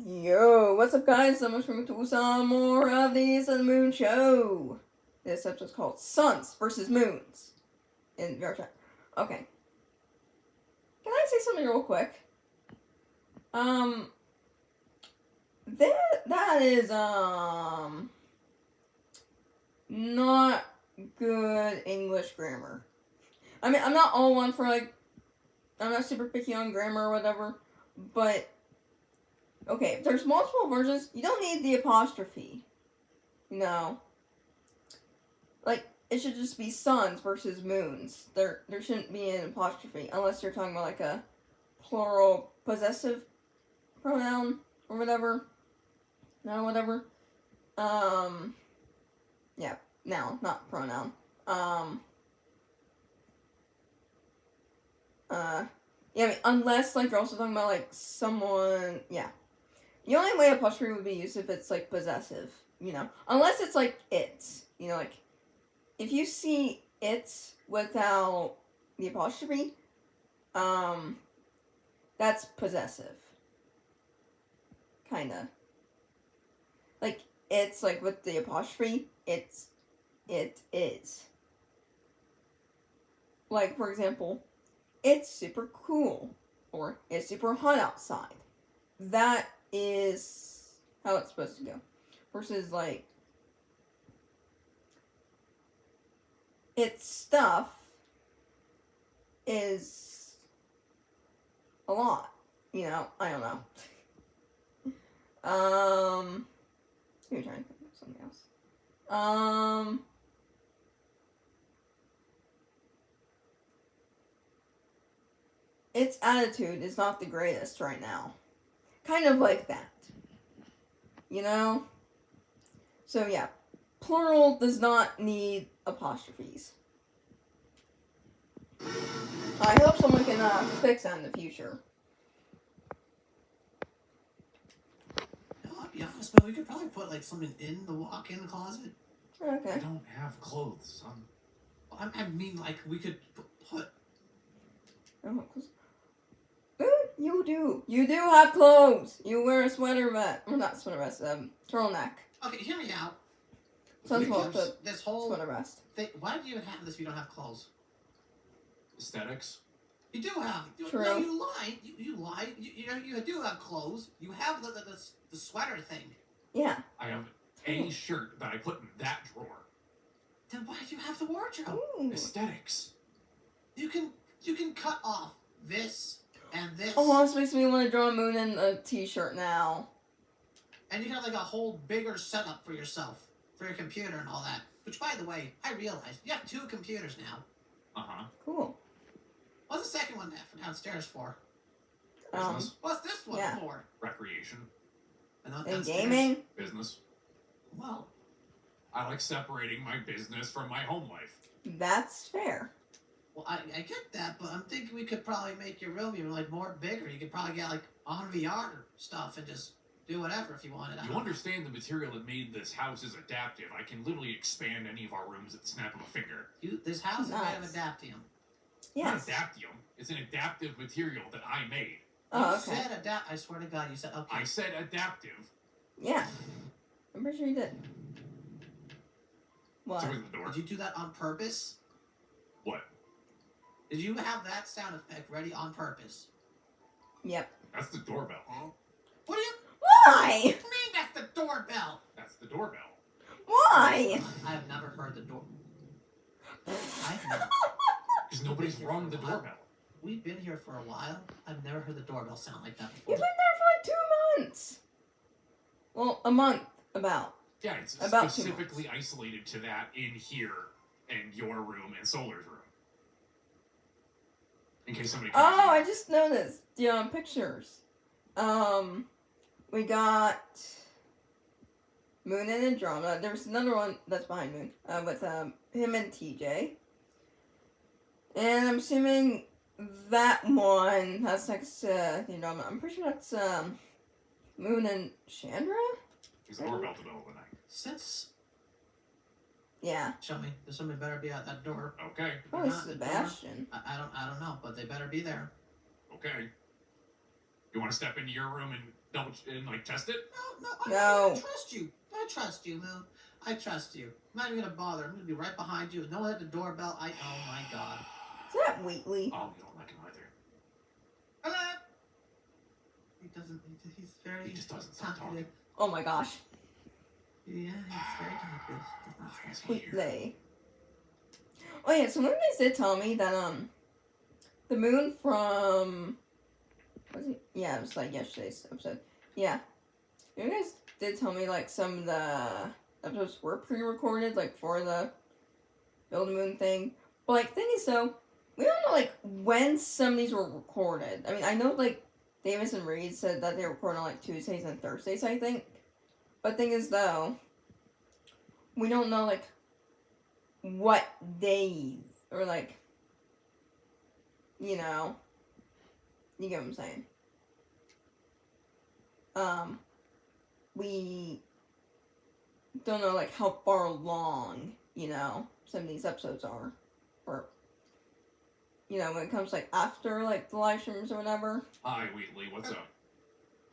Yo, what's up, guys? So much for to some more of the Sun and Moon Show. This episode's called Suns versus Moons in VR chat. Okay. Can I say something real quick? That is, not good English grammar. I mean, I'm not all one for, I'm not super picky on grammar or whatever, but okay, if there's multiple versions, you don't need the apostrophe. You know? It should just be suns versus moons. There shouldn't be an apostrophe, unless you're talking about, a plural possessive pronoun or whatever. No, whatever. Yeah, noun, not pronoun. Yeah, I mean, unless, you're also talking about, someone, yeah. The only way apostrophe would be used if it's, possessive, unless it's, it, if you see it without the apostrophe, that's possessive. Kinda. It's, with the apostrophe, it is. For example, it's super cool, or it's super hot outside. That is how it's supposed to go. Versus, its stuff is a lot. I don't know. Let me try and think of something else. Its attitude is not the greatest right now. Kind of like that. So, yeah. Plural does not need apostrophes. I hope someone can fix that in the future. I'll be honest, but we could probably put something in the walk-in closet. Okay. I don't have clothes, son. I mean, we could put. You do. You do have clothes. You wear a sweater vest. Well, not sweater vest. Turtleneck. Okay, hear me out. This whole sweater vest. Why do you even have this if you don't have clothes? Aesthetics. You do have. True. No, you lied. You lied. You do have clothes. You have the sweater thing. Yeah. I have a shirt that I put in that drawer. Then why do you have the wardrobe? Ooh. Aesthetics. You can cut off this and this. Oh, this makes me want to draw a moon in a t-shirt now. And you have a whole bigger setup for yourself, for your computer and all that. Which, by the way, I realized you have 2 computers now. Cool. What's the second one for downstairs for? Business. What's this one for? Recreation. And gaming? Business. Well, I like separating my business from my home life. That's fair. Well, I get that, but I'm thinking we could probably make your room even more bigger. You could probably get on VR stuff and just do whatever if you wanted. You understand the material that made this house is adaptive. I can literally expand any of our rooms at the snap of a finger. This house is made of adaptium. Yes. Not adaptium. It's an adaptive material that I made. Oh, okay. You said I swear to God, you said okay. I said adaptive. Yeah. I'm pretty sure you did. What? So the door. Did you do that on purpose? What? Did you have that sound effect ready on purpose? Yep. That's the doorbell. Huh? What do you... Why? What do you mean that's the doorbell? That's the doorbell. Why? I have never heard the door... I've never... Because nobody's rung the doorbell. We've been here for a while. I've never heard the doorbell sound like that before. You've been there for 2 months. Well, a month, about. Yeah, it's about specifically isolated to that in here and your room and Solar's room. In case somebody comes in. I just noticed the pictures. We got Moon and Andromeda. There's another one that's behind Moon with him and TJ. And I'm assuming that one has next to Andromeda. I'm pretty sure that's Moon and Chandra? There's a doorbell to the middle of the night. Since... Yeah. Show me. Somebody better be at that door. Okay. Probably Sebastian. I don't know, but they better be there. Okay. You want to step into your room and double and like test it? No, No. I trust you. I trust you, Moon. I trust you. I'm not even gonna bother. I'm gonna be right behind you. No one at the doorbell. Oh my god. Is that Wheatley? Oh, you don't like him either. Hello. He doesn't. He's very. He just doesn't stop talkative. talking. Oh my gosh. Yeah, he's very talkative. Does not Oh, he's stop. weird. Wheatley. Oh yeah, so Moon guys did tell me that the moon from was it? Yeah, it was like yesterday's episode. Yeah. You guys did tell me like some of the episodes were pre-recorded, like for the Build a Moon thing. But like thing is though, we don't know like when some of these were recorded. I mean I know like Davis and Reed said that they were recording on like Tuesdays and Thursdays, I think. But thing is though, we don't know like what days or like you know, you get what I'm saying. We don't know like how far along, you know, some of these episodes are. Or you know, when it comes like after like the live streams or whatever. Hi, Wheatley, what's up?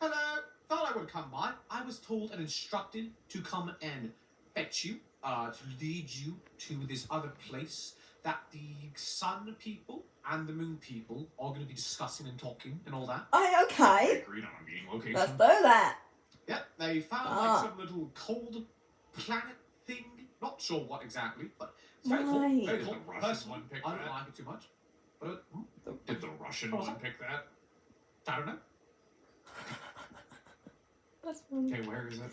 Hello. Thought I would come by. I was told and instructed to come and fetch you, to lead you to this other place that the Sun people and the Moon people are going to be discussing and talking and all that. Oh, They okay. agreed on a meeting location. Let's do that. Yep, they found Ah. like some little cold planet thing. Not sure what exactly, but it's very cool. Right. Very Did cool. the Russian Personally, one pick I don't that? like it too much. But Did the Russian What was one that? pick that? I don't know. That's funny. Okay, where is it?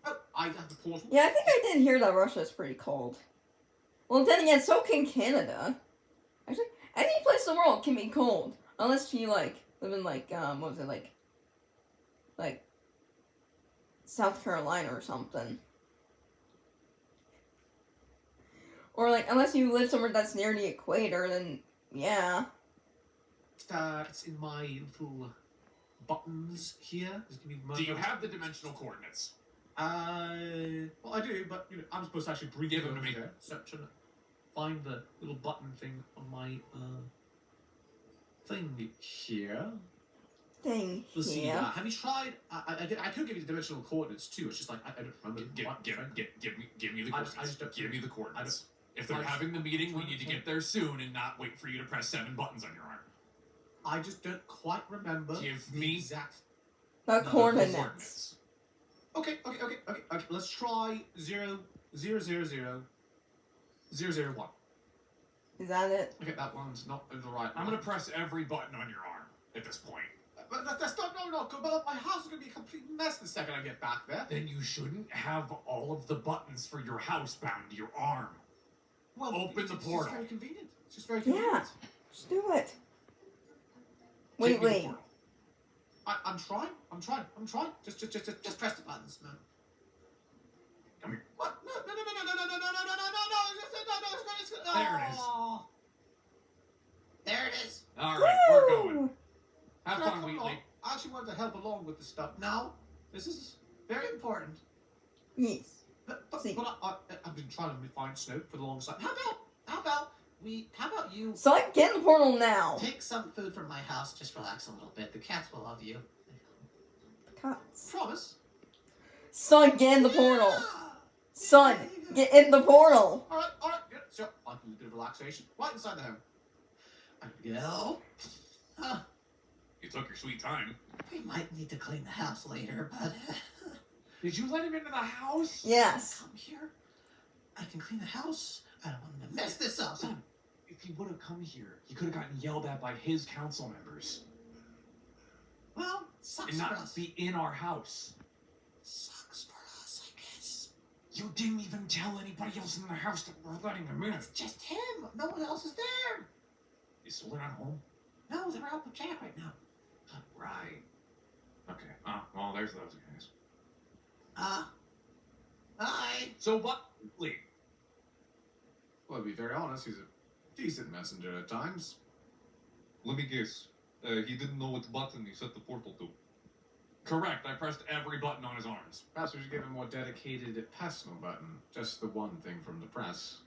Oh, I have the portal. Yeah, I think I did hear that Russia's pretty cold. Well, then again, so can Canada. Actually, any place in the world can be cold. Unless you, like, live in, like, what was it, like, South Carolina or something. Or, like, unless you live somewhere that's near the equator, then, yeah. It's in my little buttons here. Just give me my Do you have the dimensional coordinates? well, I do, but you know, I'm supposed to actually bring Give them them to me. here. Search and find the little button thing on my thing here. Thing Let's see. here. Have you tried? I could give you the dimensional coordinates too. It's just like I don't remember. Give me the I coordinates. just don't- Give me the coordinates. If I they're just- having the meeting, we need to get there soon and not wait for you to press 7 buttons on your arm. I just don't quite remember. Give the me exact. The No, coordinates. Okay. Let's try 0, 0, 0, 0, 0, 0, 1. Is that it? Okay, that one's not the right. I'm one. gonna press every button on your arm at this point. But that's not good. But my house is gonna be a complete mess the second I get back there. Then you shouldn't have all of the buttons for your house bound to your arm. Well, Open the it's portal. just very convenient. It's just very Yeah. convenient. Just do it. Give me the Wait. portal. I'm trying. Just press the buttons, man. Come here. What? No. There it is. Oh. There it is. All right, we're going. Woo! Have Can I fun, come along? Wheatley. I actually wanted to help along with the stuff. Now, this is very important. Yes. But See. I've been trying to find Snoke for the longest time. How about you So I get in the portal now. take some food from my house? Just relax a little bit. The cats will love you. Cuts. Promise. Son, get in the portal. Yeah. Son, There you go. get in the portal. All right. Yeah, so I can do a bit of relaxation right inside the home. I'm gonna go. You took your sweet time. We might need to clean the house later, but Did you let him into the house? Yes. come here. I can clean the house. I don't want him to mess this up. Son, if he would have come here, he could have gotten yelled at by his council members Well, sucks and for not us. be in our house. Sucks for us, I guess. You didn't even tell anybody else in the house that we're letting him in. It's just him. No one else is there. Is Solar not home? No, they're out with Jack right now. Right. Okay. Oh, well, there's those guys. Hi. So what? Lee, Well, to be very honest, he's a decent messenger at times. Let me guess. He didn't know what button he set the portal to. correct. I pressed every button on his arms. Perhaps we should give him a more dedicated personal button. Just the one thing from the press.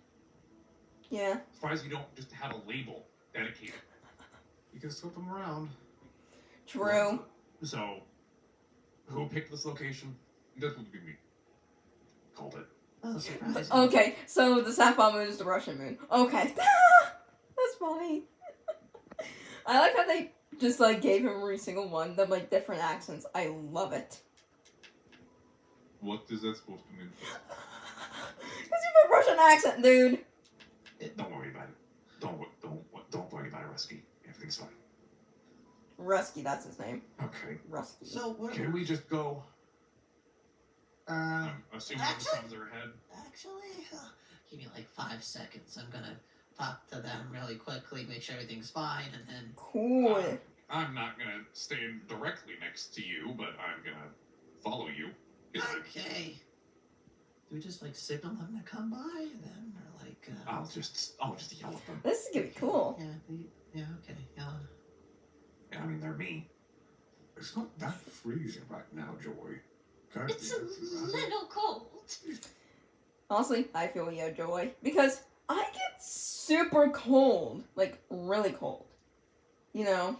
Yeah. Surprised you don't just have a label dedicated. You can slip him around. True. So, picked this location? That would be me. Called it. Oh, surprising. Okay, so the sapphire moon is the Russian moon. Okay. That's funny. I like how they just like gave him every single one, them like different accents. I love it. What is that supposed to mean? Because you have a Russian accent, dude. Don't worry about it. Don't worry about it, Rusky. Everything's fine. Rusky, that's his name. Okay. Rusky. So where? Can we just go? Uh, Assuming the suns are ahead. Actually, give me like 5 seconds. I'm gonna talk to them really quickly, make sure everything's fine, and then. Cool. I'm not gonna stand directly next to you, but I'm gonna follow you. Okay. Do we just like signal them to come by then, or like? I'll just yell at them. This is gonna be cool. Yeah. Okay. Yeah. I mean, they're me. It's not that freezing right now, Joy. Can't It's be a that bad. little cold. Honestly, I feel you, Joy. Because I get super cold. Like, really cold. You know?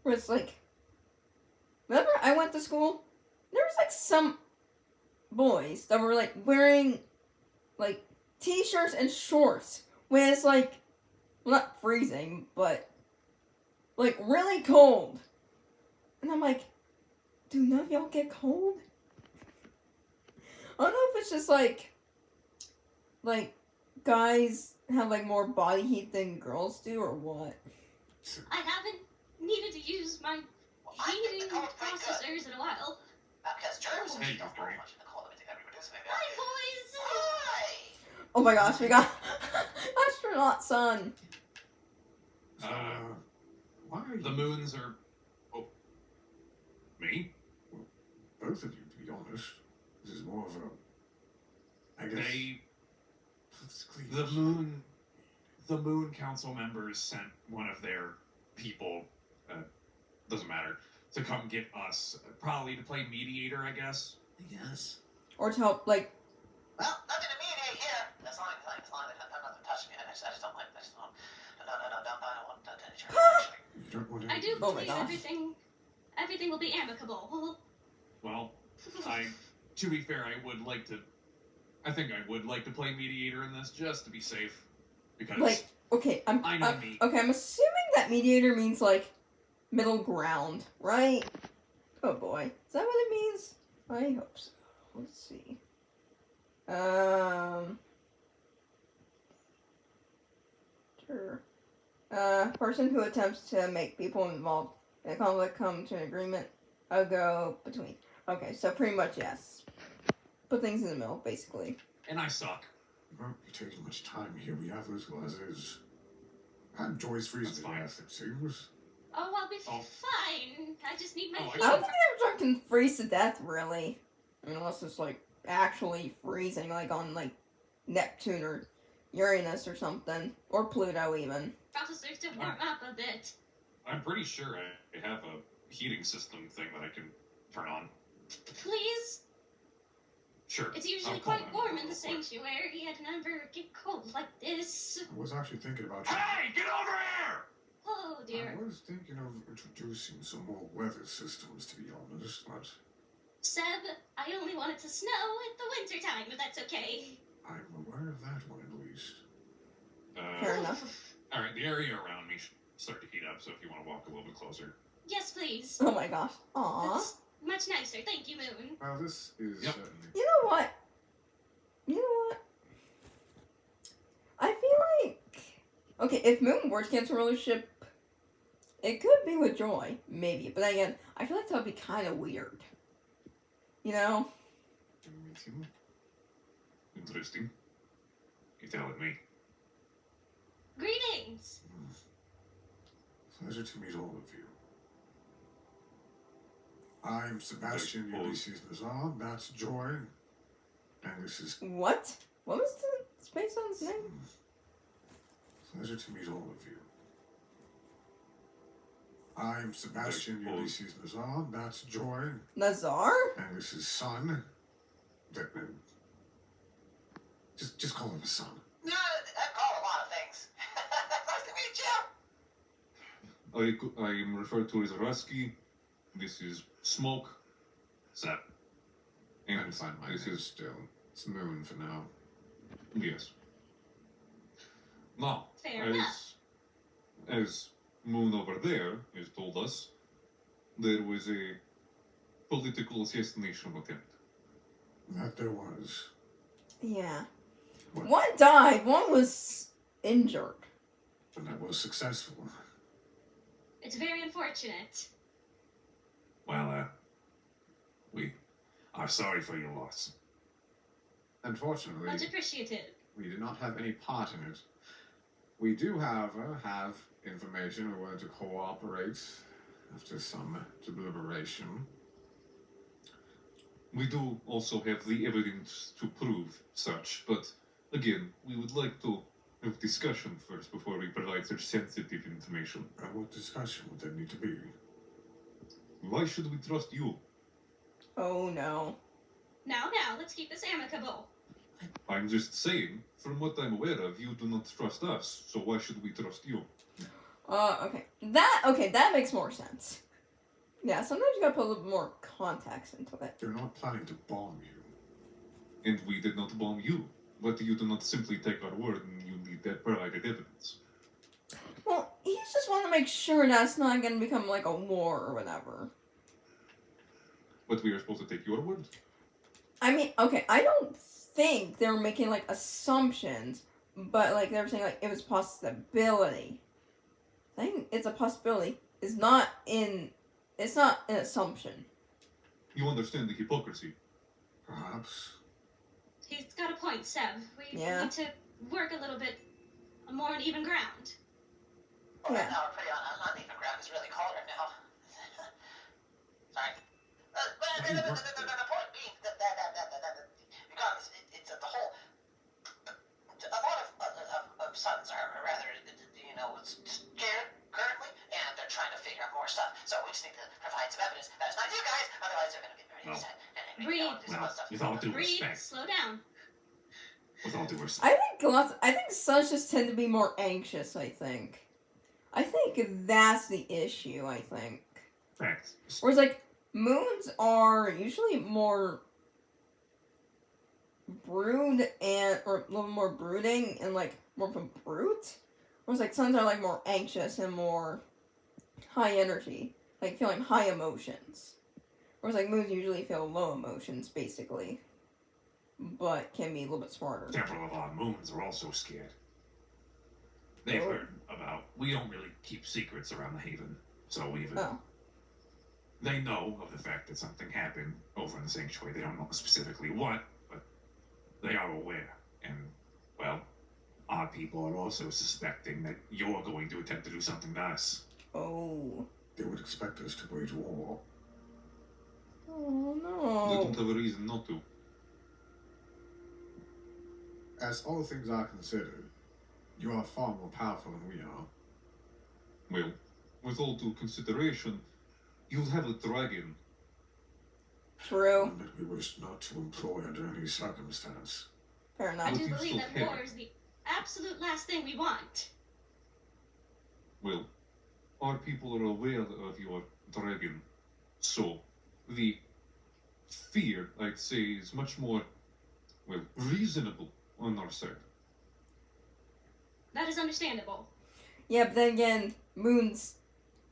Where it's like... Whenever I went to school, there was like some boys that were like wearing like t-shirts and shorts. When it's like... Well, not freezing, but... Like, really cold. And I'm like... Do none of y'all get cold? I don't know if it's just like guys have like more body heat than girls do or what. I haven't needed to use my heating processors in a while. Because germs Hey, don't Gary. hold much in the cold. Everything everybody is maybe. Hi, boys! Hi! Oh my gosh, we got astronaut son. So, why are The you, moons are. Oh. Me? both of you, to be honest? This is more of a, I guess. Let's clean The this. moon council members sent one of their people, doesn't matter, to come get us, probably to play mediator, I guess. I guess. Or to help like Well, nothing to mediate here. As long as nothing touching me. I just don't like this. No, I don't want any charge, actually. You don't want I do anything- Oh my believe gosh. everything will be amicable. Well, to be fair, I think I would like to play mediator in this, just to be safe. Because like okay, I know me. okay, I'm assuming that mediator means like middle ground, right? Oh boy. Is that what it means? I hope so. Let's see. Sure. Person who attempts to make people involved in a conflict come to an agreement. I'll go between. Okay, so pretty much yes. Put things in the middle, basically. And I suck. You won't be taking much time here. We have this as is. And Joy's freezing That's to fine. death, it seems. Oh, I'll be Oh. fine. I just need my Oh, I I heating. don't think everyone can freeze to death, really. I mean, unless it's like actually freezing, like on like Neptune or Uranus or something, or Pluto even. Processors to warm up a bit. I'm pretty sure I have a heating system thing that I can turn on. Please? Sure. It's usually I'll call quite them warm in real the quick. sanctuary. I'd never get cold like this. I was actually thinking about you. Hey, get over here! Oh dear. I was thinking of introducing some more weather systems, to be honest, but Seb, I only want it to snow at the winter time, if that's okay. I'm aware of that one at least. Fair enough. All right, the area around me should start to heat up. So if you want to walk a little bit closer. Yes, please. Oh my gosh. Aww. That's much nicer. Thank you, Moon. Well, this is Yep. certainly. You know what? I feel like okay, if Moon were to cancel a relationship, it could be with Joy, maybe. But again, I feel like that would be kind of weird. You know? With you. Interesting. You tell it me. Greetings. Pleasure to meet all of you. I'm Sebastian Hello. Ulysses Nazar, that's Joy. And this is. What? What was the Space Sun's name? Pleasure to meet all of you. I'm Sebastian Hello. Ulysses Nazar, that's Joy. Nazar? And this is Sun. Just call him a son. No, I call a lot of things. Nice to meet you. I am referred to as Rusky. This is Smoke. So, I'm And fine, my this name is still. It's Moon for now. yes. Now, Fair enough. as Moon over there has told us, there was a political assassination attempt. That there was. Yeah. What? One died, one was injured. And that was successful. It's very unfortunate. well, we are sorry for your loss. Unfortunately, Much appreciated. we did not have any part in it. We do, however, have information we're willing to cooperate after some deliberation. We do also have the evidence to prove such, but again, we would like to have discussion first before we provide such sensitive information. And what discussion would there need to be? Why should we trust you? Oh no. Now, let's keep this amicable. I'm just saying, from what I'm aware of, you do not trust us, so why should we trust you? Okay. That makes more sense. Yeah, sometimes you gotta put a little bit more context into it. They're not planning to bomb you. And we did not bomb you. But you do not simply take our word and you need that provided evidence. Well, he just want to make sure that it's not gonna become like a war or whatever. But we are supposed to take your word? I mean, okay, I don't think they were making like assumptions, but like they were saying like it was possibility. I think it's a possibility. It's not an assumption. You understand the hypocrisy. Perhaps. He's got a point, Sev. We Yeah. need to work a little bit more on even ground. Well, Yeah. right now we're pretty on uneven ground. It's really cold right now. Sorry. But the point being that because it's the whole. A lot of sons are rather, scared currently, and they're trying to figure out more stuff. So we just need to provide some evidence that it's not you guys, otherwise they're going to get very No. upset. And Breathe. do some other stuff. With all due Breathe, respect. slow down. With all due respect. I think sons just tend to be more anxious. I think that's the issue. I think. Facts. Whereas like moons are usually more brood or a little more brooding and like more of a brute. Whereas like suns are like more anxious and more high energy, like feeling high emotions. Whereas like moons usually feel low emotions basically, but can be a little bit smarter. Several of our moons are also scared. They've Oh. heard about. We don't really keep secrets around the Haven, so even Oh. they know of the fact that something happened over in the sanctuary. They don't know specifically what, but they are aware. And well, our people are also suspecting that you're going to attempt to do something to us. Oh. They would expect us to wage war. Oh They no. don't have a reason not to. As all things are considered, you are far more powerful than we are. Well, with all due consideration, you'll have a dragon. True. One that we wish not to employ under any circumstance. Fair I enough. But do you believe still that have war it. is the absolute last thing we want. Well, our people are aware of your dragon, so the fear, I'd say, is much more, well, reasonable on our side. That is understandable. Yeah, but then again, moons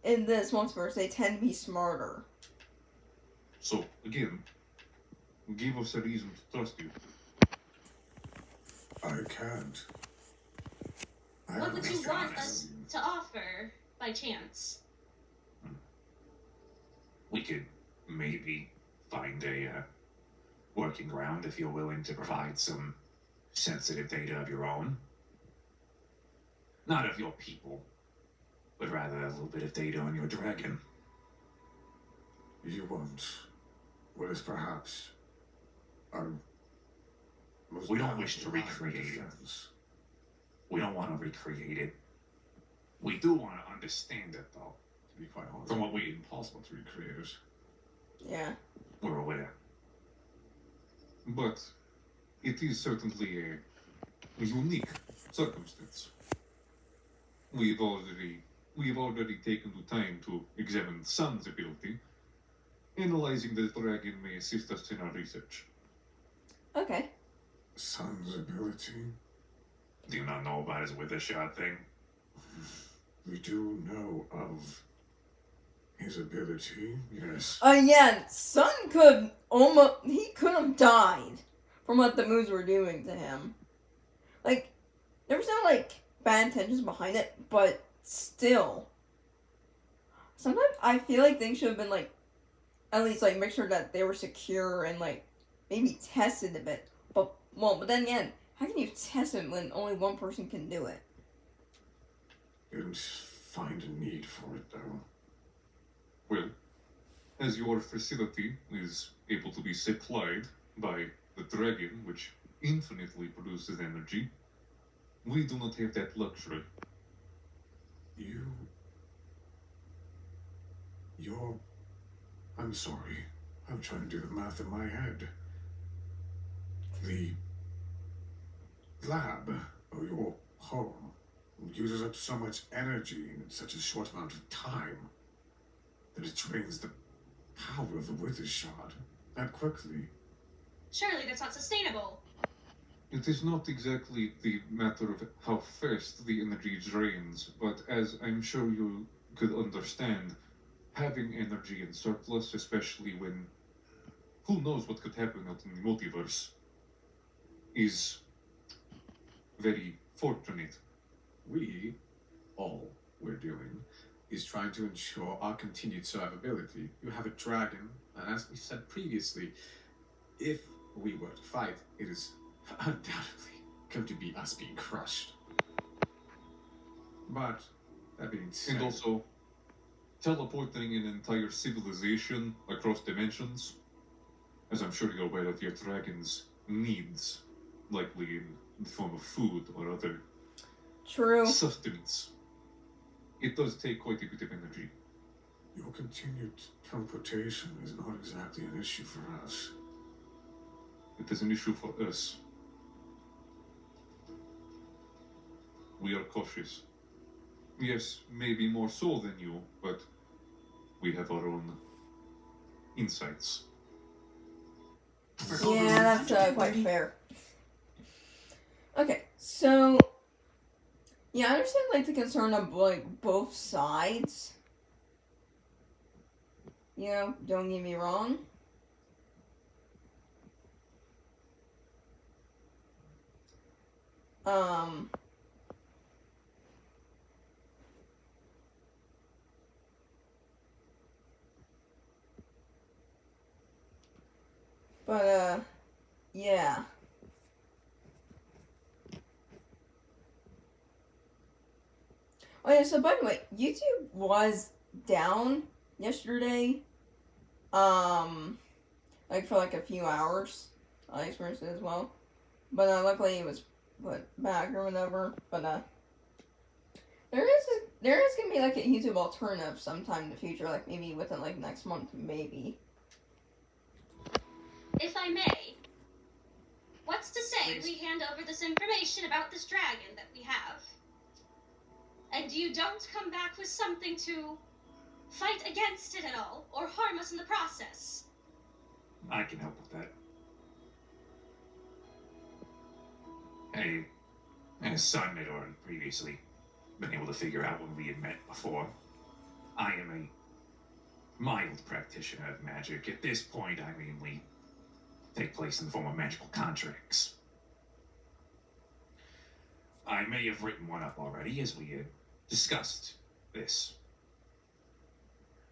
in this multiverse they tend to be smarter. So, again, give us a reason to trust you. I can't. I What would you understand. want us to offer, by chance? We could maybe find a working ground if you're willing to provide some sensitive data of your own. Not of your people, but rather a little bit of data on your dragon. You want what is perhaps our most We don't wish to powerful line of recreate it. defense. We don't want to recreate it. We do want to understand it, though. To be quite honest, From what we- impossible to recreate it. Yeah. We're aware. But it is certainly a unique circumstance. We've already taken the time to examine Sun's ability, analyzing the dragon may assist us in our research. Okay. Sun's ability? Do you not know about his wither shard thing? We do know of his ability, yes. Yeah, Sun he could have died from what the moves were doing to him. Like, there was no, like, bad intentions behind it, but still. Sometimes I feel like things should have been, like, at least, like, make sure that they were secure and, like, maybe tested a bit. But then again, how can you test it when only one person can do it? Didn't find a need for it, though. Well, as your facility is able to be supplied by the dragon, which infinitely produces energy, we do not have that luxury. I'm sorry. I'm trying to do the math in my head. The lab, or your home, uses up so much energy in such a short amount of time that it drains the power of the wither shard that quickly. Surely that's not sustainable. It is not exactly the matter of how fast the energy drains, but as I'm sure you could understand, having energy in surplus, especially when who knows what could happen out in the multiverse, is very fortunate. All we're doing is trying to ensure our continued survivability. You have a dragon, and as we said previously, if we were to fight, it is undoubtedly going to be us being crushed. But that being said, And also, teleporting an entire civilization across dimensions, as I'm sure you're aware of your dragon's needs, likely in the form of food or other True. sustenance. It does take quite a bit of energy. Your continued teleportation is not exactly an issue for us. It is an issue for us. We are cautious. Yes, maybe more so than you, but we have our own insights. Yeah, that's quite fair. Okay, so yeah, I understand like the concern of like both sides. You know, don't get me wrong. But yeah. Oh yeah, so by the way, YouTube was down yesterday. Like for like a few hours. I experienced it as well. But luckily it was put back or whatever. But there is gonna be like a YouTube alternative sometime in the future, like maybe within like next month, maybe. If I may, what's to say we hand over this information about this dragon that we have, and you don't come back with something to fight against it at all, or harm us in the process? I can help with that. As Sun had already previously been able to figure out when we had met before, I am a mild practitioner of magic. At this point, I mainly take place in the form of magical contracts. I may have written one up already, as we had discussed this.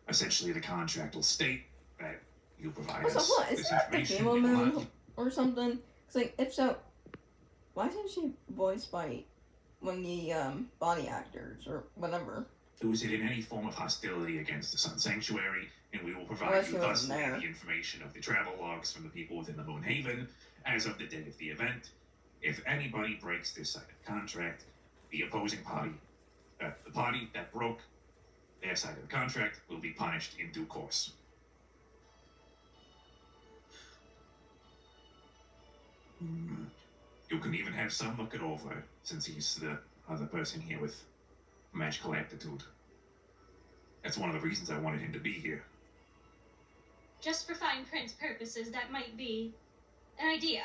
Essentially, the contract will state that you provide Also, us what? Is this that the information. Halo we will Moon not- or something? It's like, if so, why isn't she voiced by one of the body actors or whatever? Use it in any form of hostility against the Sun Sanctuary, and we will provide Unless you it thus wasn't there. the information of the travel logs from the people within the Moon Haven as of the date of the event. If anybody breaks this side of the contract, the opposing party, the party that broke their side of the contract, will be punished in due course. You can even have Sun look it over, since he's the other person here with magical aptitude. That's one of the reasons I wanted him to be here. just for fine print purposes, that might be an idea.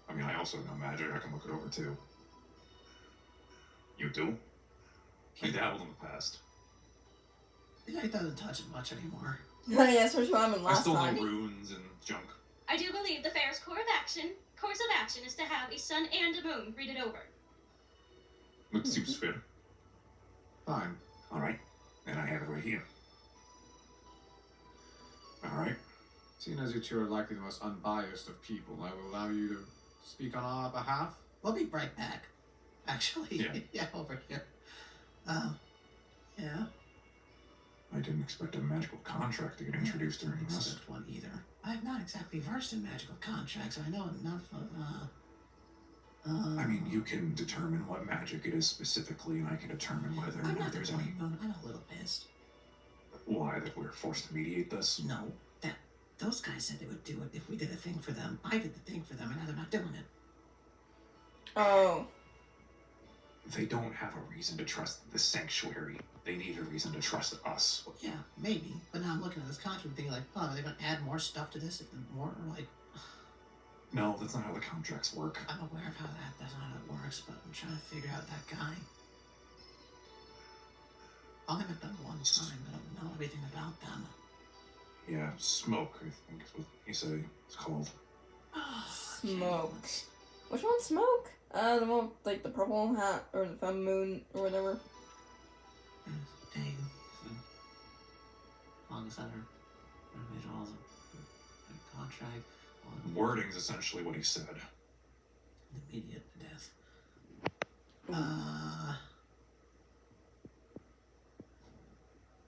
I mean, I also know magic. I can look it over too. You do? I dabbled in the past. Yeah, he doesn't touch it much anymore. Yeah, especially what happened I last still know time. runes and junk. I do believe the fair's course of action is to have a sun and a moon read it over. That seems fair. Fine. All right. And I have it right here. All right. Seeing as you two are likely the most unbiased of people, I will allow you to speak on our behalf. We'll be right back. Actually, Yeah. yeah, over here. Yeah. I didn't expect a magical contract to get introduced during Didn't this. expect one either. I'm not exactly versed in magical contracts. I know enough of, I mean, you can determine what magic it is specifically, and I can determine whether or I'm not not there's any. I'm a little pissed. Why that we're forced to mediate this. No, that those guys said they would do it if we did a thing for them. I did the thing for them, and now they're not doing it. Oh. They don't have a reason to trust the sanctuary. They need a reason to trust us. Well, yeah, maybe. But now I'm looking at this contract and thinking like, oh, are they going to add more stuff to this? More, like, No, that's not how the contracts work. I'm aware of that's not how it works, but I'm trying to figure out that guy. I met them one time. I don't know everything about them. Yeah, smoke, I think is what you say it's called. Smoke. Which one? Smoke? The one with, like, the purple hat, or the femme moon, or whatever. Dang. Long center. Individuals. Contract. On Wording's essentially what he said. immediate death.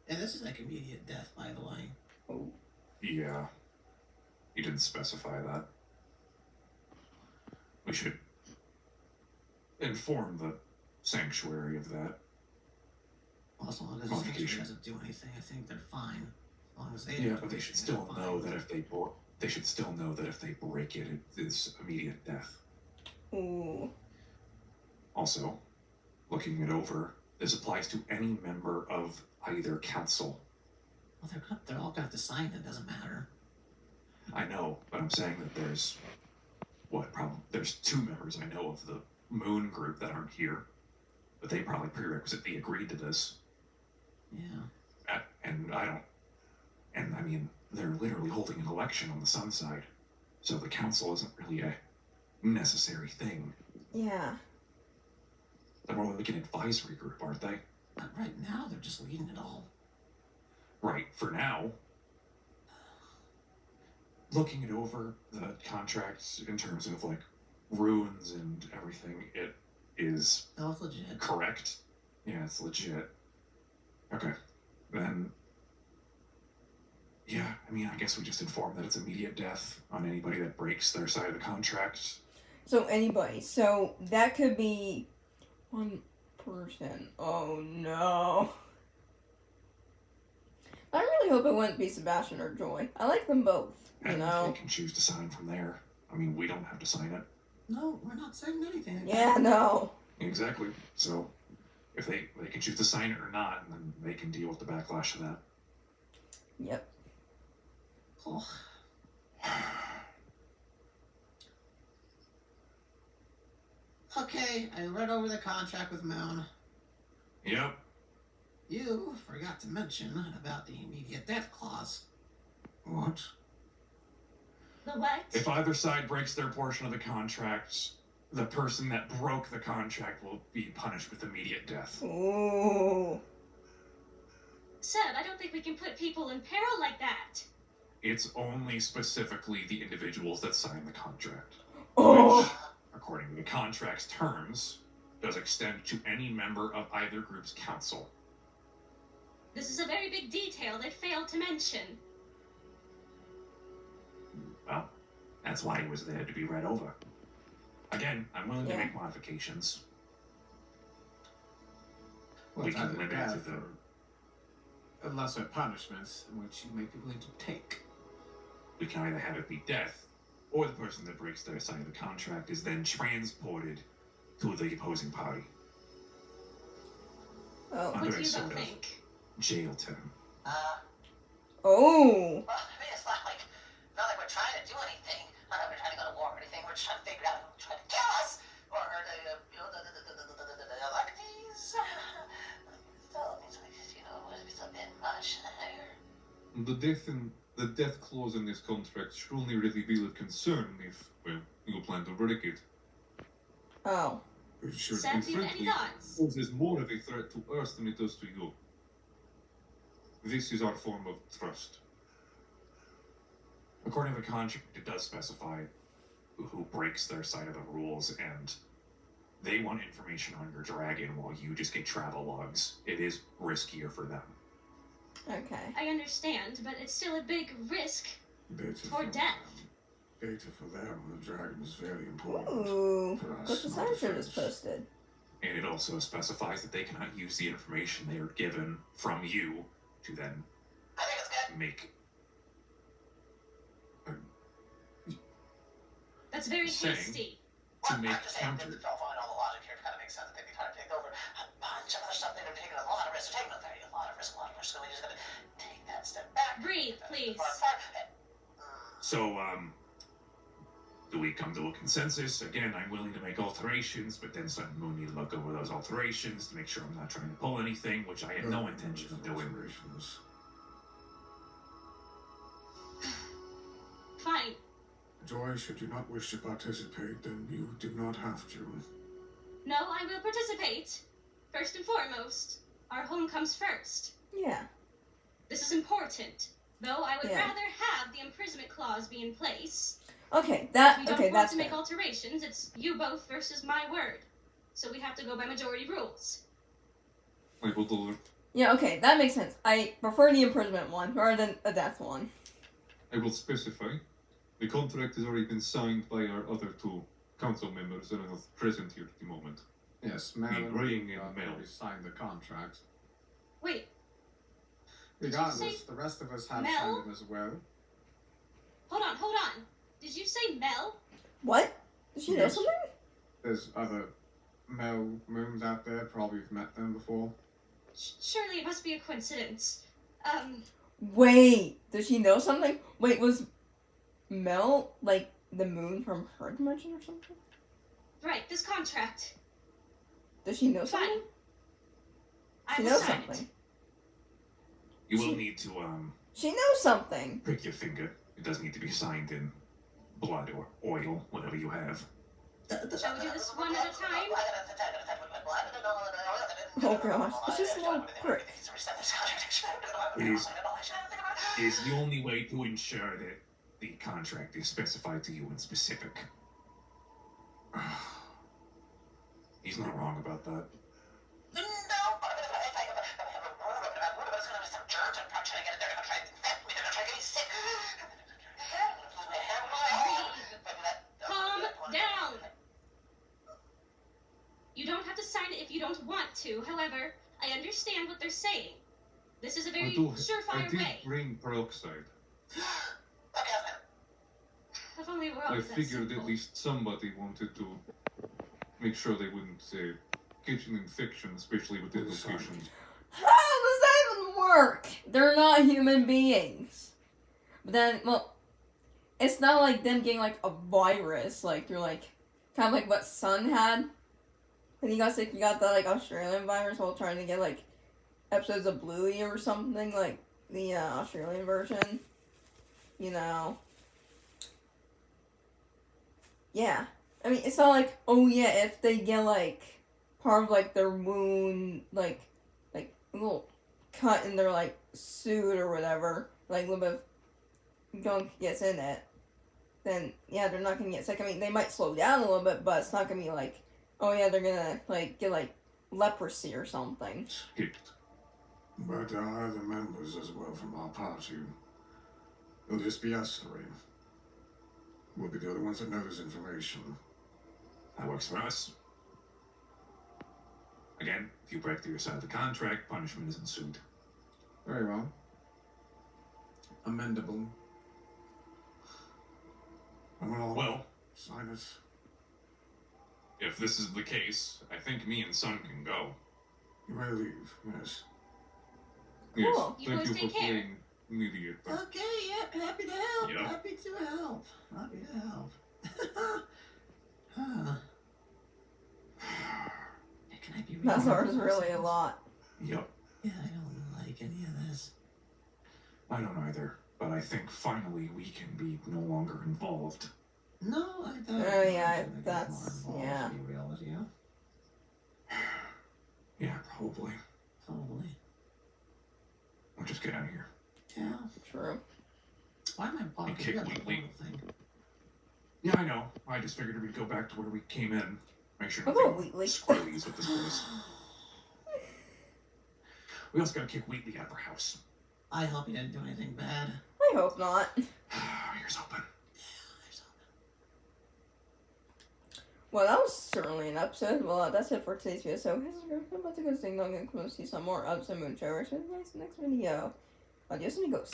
And this is like immediate death, by the way. Oh. Yeah. He didn't specify that. We should inform the sanctuary of that. Well, as long as the sanctuary doesn't do anything, I think they're fine. As long as they Yeah, don't but do they should anything, still they're know fine. that if they should still know that if they break it, it is immediate death. Ooh. Also, looking it over, this applies to any member of either council. Well, they're all got to sign it. Doesn't matter. I know, but I'm saying that there's there's 2 members I know of the Moon group that aren't here, but they probably prerequisitely agreed to this. Yeah. And I mean, they're literally holding an election on the sun side, so the council isn't really a necessary thing. Yeah. They're more like an advisory group, aren't they? But right now, they're just leading it all. Right, for now. Looking it over, the contracts in terms of like runes and everything, it is No, it's legit. correct. Yeah, it's legit. Okay, then. Yeah, I mean, I guess we just inform that it's immediate death on anybody that breaks their side of the contract. So anybody. So that could be one person. Oh no. I really hope it wouldn't be Sebastian or Joy. I like them both, you And know. they can choose to sign from there. I mean, we don't have to sign it. No, we're not saying anything. Yeah, no. Exactly. So, if they can choose to sign it or not, and then they can deal with the backlash of that. Yep. Oh. Okay, I read over the contract with Moon. Yep. You forgot to mention about the immediate death clause. What? The what? If either side breaks their portion of the contract, the person that broke the contract will be punished with immediate death. Ooh. Seb, I don't think we can put people in peril like that. It's only specifically the individuals that sign the contract. Oh. Which, according to the contract's terms, does extend to any member of either group's council. This is a very big detail they failed to mention. Well, that's why it was there to be read over. Again, I'm willing to Yeah. make modifications. Well, We it's can either limit death it to or lesser punishments, which you may be willing to take. We can either have it be death, or the person that breaks their side of the contract is then transported to the opposing party. Oh. Under What do a you sort both of think? jail term. Oh. Well, I mean, it's not like we're trying to do anything. Not like we're trying to go to war or anything. We're just trying to figure out who's trying to kill us, or the Electies. So it's a bit much there. The death clause in this contract should only really be of concern if, well, you plan to break it. Oh. It should Sam, And do you have any frankly, thoughts? poses more of a threat to Earth than it does to you. This is our form of trust. According to the contract, it does specify who breaks their side of the rules, and they want information on your dragon while you just get travel logs. It is riskier for them. Okay. I understand, but it's still a big risk data for death. Data for them. The dragon is very important. Ooh. For us, What the not sign just defense. posted. And it also specifies that they cannot use the information they are given from you to then I think it's good. make That's very Saying- hasty. to Well, make I'm just saying that counter. the all the logic here kind of makes sense. They'd be trying to take over a bunch of other stuff. They're taking a lot of risks. They're taking a lot of risk. So we just gotta take that step back. Breathe, please. So, do we come to a consensus? Again, I'm willing to make alterations, but then Sun and Moon need to look over those alterations to make sure I'm not trying to pull anything, which I had no intention of doing. Alterations. Fine. Joy, should you not wish to participate, then you do not have to. No, I will participate. First and foremost, our home comes first. Yeah. This is important. Though I would Yeah. rather have the imprisonment clause be in place. Okay, If that we don't okay, want that's to make fair. alterations, it's you both versus my word. So we have to go by majority rules. I will, Yeah, okay, that makes sense. I prefer the imprisonment one rather than a death one. I will specify. The contract has already been signed by our other two council members that are not present here at the moment. Yes, Mel and Agreeing in Got Mel. already signed the contract. Wait, Did you Regardless, say the rest of us have Mel? signed them as well. hold on. Did you say Mel? What? Does she know Yes. something? There's other Mel Moons out there. Probably you've met them before. Surely it must be a coincidence. Wait, does she know something? Wait, was Mel like the moon from her dimension or something? Right, this contract. Does she know Fine. something? I She will knows sign something. it. You will need to She knows something. prick your finger. It does need to be signed in blood or oil, whatever you have. Shall we do this one at a time? Oh gosh, it's just a little prick. It is the only way to ensure that the contract is specified to you in specific. He's not wrong about that. Calm down. You don't have to sign it if you don't want to. However, I understand what they're saying. This is a very I surefire did way. bring peroxide. If only we're all I that figured simple. at least somebody wanted to make sure they wouldn't catch an infection, especially with the Well, sorry. locations. How does that even work? They're not human beings. But then, well, it's not like them getting like a virus. Like you're like, kind of like what Sun had. When he got sick, he got the like Australian virus while trying to get like episodes of Bluey or something, like the Australian version. You know. Yeah. I mean, it's not like, oh yeah, if they get like part of like their wound, like a little cut in their like suit or whatever, like a little bit of gunk gets in it, then yeah, they're not gonna get sick. I mean, they might slow down a little bit, but it's not gonna be like, oh yeah, they're gonna like get like leprosy or something. Skipped. But there are other members as well from our party. It'll just be us three. We'll be the only ones that know this information. That works for us. Again, if you break your side of the contract, punishment is ensued. Very well. Amendable. I'm gonna Well, sign it. if this is the case, I think me and Sun can go. You may leave, yes. Yes, Cool. You thank boys you take for care. playing immediate. But Okay, yep, happy to help. Yep. Happy to help. Happy to help. Huh. Can I be real? Nazar's really a lot. Yep, Yeah, I don't like any of this. I don't either, but I think finally we can be no longer involved. No, I thought. Oh, I yeah, was gonna get that's- more involved, yeah. To be real with you. Yeah, probably. Totally. We'll just get out of here. Yeah. True. Why am I bumping? kick You got the Wheatley. little thing. Yeah, I know. I just figured we'd go back to where we came in. Make sure Oh, nothing Wheatley. squirrelies with this place. We also gotta kick Wheatley out of our house. I hope he didn't do anything bad. I hope not. Here's hoping. There's something. Well, that was certainly an episode. Well, that's it for today's video. So, I'm about to go sing dong and come see some more of some Moon Show. See you guys next video. Adios, amigos.